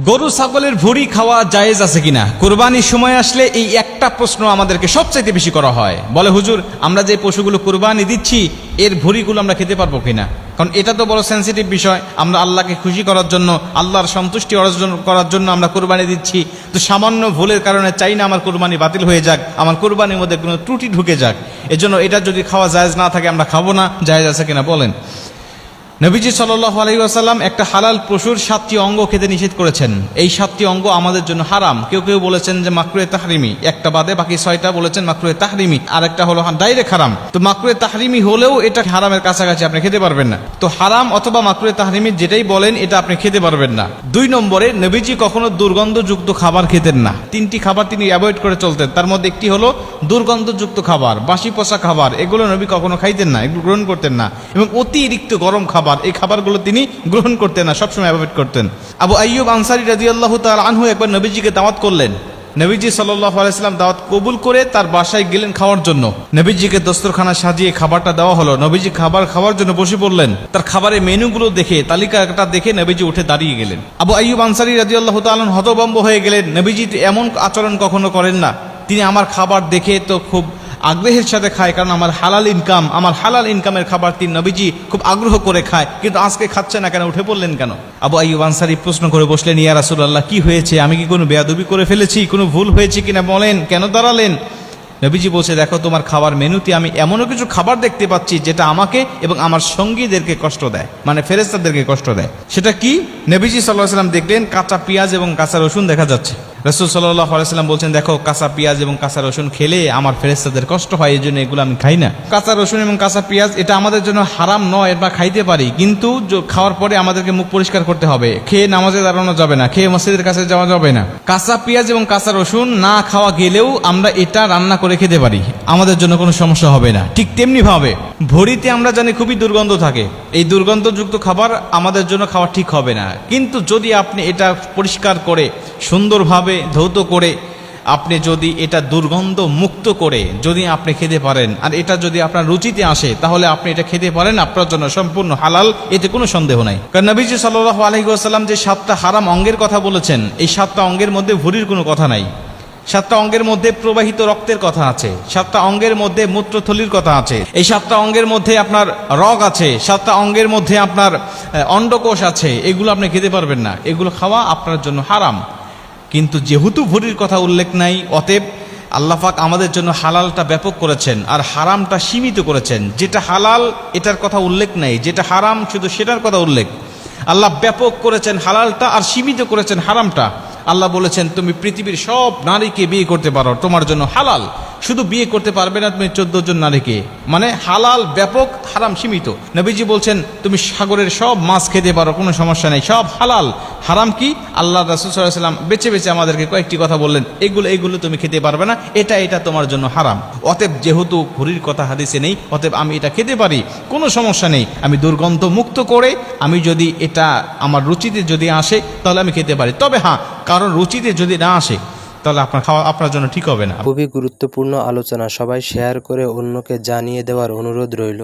গরু ছাগলের ভুঁড়ি খাওয়া জায়েজ আছে কিনা? কুরবানির সময় আসলে এই একটা প্রশ্ন আমাদেরকে সবচাইতে বেশি করা হয়। বলে, হুজুর, আমরা যে পশুগুলো কুরবানি দিচ্ছি এর ভুঁড়িগুলো আমরা খেতে পারবো কিনা? কারণ এটা তো বড় সেন্সিটিভ বিষয়। আমরা আল্লাহকে খুশি করার জন্য, আল্লাহর সন্তুষ্টি অর্জন করার জন্য আমরা কুরবানি দিচ্ছি। তো সামান্য ভুলের কারণে চাই না আমার কুরবানি বাতিল হয়ে যাক, আমার কুরবানির মধ্যে কোনো ত্রুটি ঢুকে যাক। এজন্য এটা যদি খাওয়া জায়েজ না থাকে আমরা খাবো না। জায়েজ আছে কিনা বলেন। নবীজি সাল্লাল্লাহু আলাইহি ওয়াসাল্লাম একটা হালাল পশুর 7টি অঙ্গ খেতে নিষেধ করেছেন। এই 7টি অঙ্গ আমাদের জন্য হারাম। কেউ কেউ বলেছেন যে মাকরুহে তাহরিমি, একটা বাদে বাকি 6টা বলেছেন মাকরুহে তাহরিমি, আর একটা হলো ডাইরেক্ট হারাম। তো মাকরুহে তাহরিমি হলেও এটা হারামের কাছাকাছি, আপনি খেতে পারবেন না। তো হারাম অথবা মাকরুহে তাহরিমি যেটাই বলেন এটা আপনি খেতে পারবেন না। 2 নম্বরে, নবীজি কখনো দুর্গন্ধযুক্ত খাবার খেতেন না। 3টি খাবার তিনি অ্যাভয়েড করে চলতেন। তার মধ্যে একটি হলো দুর্গন্ধযুক্ত খাবার, বাসি পচা খাবার। এগুলো নবী কখনো খাইতেন না, এগুলো গ্রহণ করতেন না। এবং অতিরিক্ত গরম খাবার, এই খাবারগুলো তিনি গ্রহণ করতেন না, সবসময় অ্যাভয়েড করতেন। আবু আইয়ুব আনসারী রাদিয়াল্লাহু তাআলা আনহু একবার নবীজিকে দাওয়াত করলেন। নবীজি সাল্লাল্লাহু আলাইহি ওয়াসাল্লাম দাওয়াত কবুল করে তার বাসায় গেলেন খাওয়ার জন্য। নবীজিকে দস্তরখানা সাজিয়ে খাবারটা দেওয়া হলো। নবীজি খাবার খাওয়ার জন্য বসে পড়লেন। তার খাবারের মেনুগুলো দেখে, তালিকাটা দেখে নবীজি উঠে দাঁড়িয়ে গেলেন। আবু আইয়ুব আনসারী রাদিয়াল্লাহু তাআলা হতভম্ব হয়ে গেলেন। নবীজি এমন আচরণ কখনো করেন না। তিনি আমার খাবার দেখে তো খুব আগ্রহের সাথে খায়, কারণ আমার হালাল ইনকামের খাবার তিনি নবীজি খুব আগ্রহ করে খায়, কিন্তু আজকে খাচ্ছে না কেন, উঠে পড়লেন কেন? আবু আইয়ুব আনসারী প্রশ্ন করে বসলেন, ইয়া রাসূলুল্লাহ, কি হয়েছে? আমি কি কোনো বেয়াদবি করে ফেলেছি? কোনো ভুল হয়েছে কিনা বলেন, কেন দাঁড়ালেন? নবীজি বলছে, দেখো, তোমার খাবার মেনুতে আমি এমনও কিছু খাবার দেখতে পাচ্ছি যেটা আমাকে এবং আমার সঙ্গীদেরকে কষ্ট দেয়, মানে ফেরেশতাদেরকে কষ্ট দেয়। সেটা কি? নবীজি সাল্লাল্লাহু আলাইহি ওয়াসাল্লাম দেখলেন কাঁচা পেঁয়াজ এবং কাঁচা রসুন দেখা যাচ্ছে। রাসূল সাল্লাল্লাহু আলাইহি ওয়াসাল্লাম বলছেন, দেখো, কাঁচা পেঁয়াজ এবং কাঁচা রসুন খেলে আমার ফেরেশতাদের কষ্ট হয়, এই জন্য এগুলো আমি খাই না। কাঁচা রসুন এবং কাঁচা পেঁয়াজ এটা আমাদের জন্য হারাম নয়, এটা খাইতে পারি, কিন্তু খাওয়ার পরে আমাদেরকে মুখ পরিষ্কার করতে হবে। খেয়ে নামাজে দাঁড়ানো যাবে না, খেয়ে মসজিদের কাছে যাওয়া যাবে না। কাঁচা পেঁয়াজ এবং কাঁচা রসুন না খাওয়া গেলেও আমরা এটা রান্না করে খেতে পারি, আমাদের জন্য কোনো সমস্যা হবে না। ঠিক তেমনি ভাবে ভুঁড়িতে আমরা জানি খুবই দুর্গন্ধ থাকে। এই দুর্গন্ধযুক্ত খাবার আমাদের জন্য খাওয়া ঠিক হবে না। কিন্তু যদি আপনি এটা পরিষ্কার করে, সুন্দরভাবে ধৌত করে, আপনি যদি এটা দুর্গন্ধ মুক্ত করে যদি আপনি খেতে পারেন, আর এটা যদি আপনার রুচিতে আসে, তাহলে আপনি এটা খেতে পারেন, আপনার জন্য সম্পূর্ণ হালাল, এতে কোনো সন্দেহ নাই। কারণ নবীজি সাল্লাল্লাহু আলাইহি ওয়াসাল্লাম যে 7টা হারাম অঙ্গের কথা বলেছেন, এই 7টা অঙ্গের মধ্যে ভুঁড়ির কোনো কথা নাই। 7টা অঙ্গের মধ্যে প্রবাহিত রক্তের কথা আছে, 7টা অঙ্গের মধ্যে মূত্রথলির কথা আছে, এই 7টা অঙ্গের মধ্যে আপনার রগ আছে, 7টা অঙ্গের মধ্যে আপনার অন্ডকোষ আছে। এগুলো আপনি খেতে পারবেন না, এগুলো খাওয়া আপনার জন্য হারাম। কিন্তু যেহেতু ভুঁড়ির কথা উল্লেখ নাই, অতএব আল্লাহ পাক আমাদের জন্য হালালটা ব্যাপক করেছেন আর হারামটা সীমিত করেছেন। যেটা হালাল এটার কথা উল্লেখ নাই, যেটা হারাম শুধু সেটার কথা উল্লেখ। আল্লাহ ব্যাপক করেছেন হালালটা আর সীমিত করেছেন হারামটা। আল্লাহ বলেছেন, তুমি পৃথিবীর সব নারীকে বিয়ে করতে পারো, তোমার জন্য হালাল। শুধু বিয়ে করতে পারবে না তুমি 14 জন নারীকে, মানে হালাল ব্যাপক, হারাম সীমিত। নবীজি বলছেন, তুমি সাগরের সব মাছ খেতে পারো, কোনো সমস্যা নেই, সব হালাল। হারাম কি? আল্লাহ রাসূল সাল্লাল্লাহু আলাইহি ওয়াসাল্লাম বেছে বেছে আমাদেরকে কয়েকটি কথা বললেন, এগুলো তুমি খেতে পারবে না, এটা তোমার জন্য হারাম। অতএব যেহেতু ভুঁড়ির কথা হাদিসে নেই, অতএব আমি এটা খেতে পারি, কোনো সমস্যা নেই। আমি দুর্গন্ধ মুক্ত করে, আমি যদি এটা আমার রুচিতে যদি আসে তাহলে আমি খেতে পারি। তবে হ্যাঁ, কারণ রুচিতে যদি না আসে তাহলে আপনার খাওয়া আপনার জন্য ঠিক হবে না। খুবই গুরুত্বপূর্ণ আলোচনা, সবাই শেয়ার করে অন্যকে জানিয়ে দেওয়ার অনুরোধ রইল।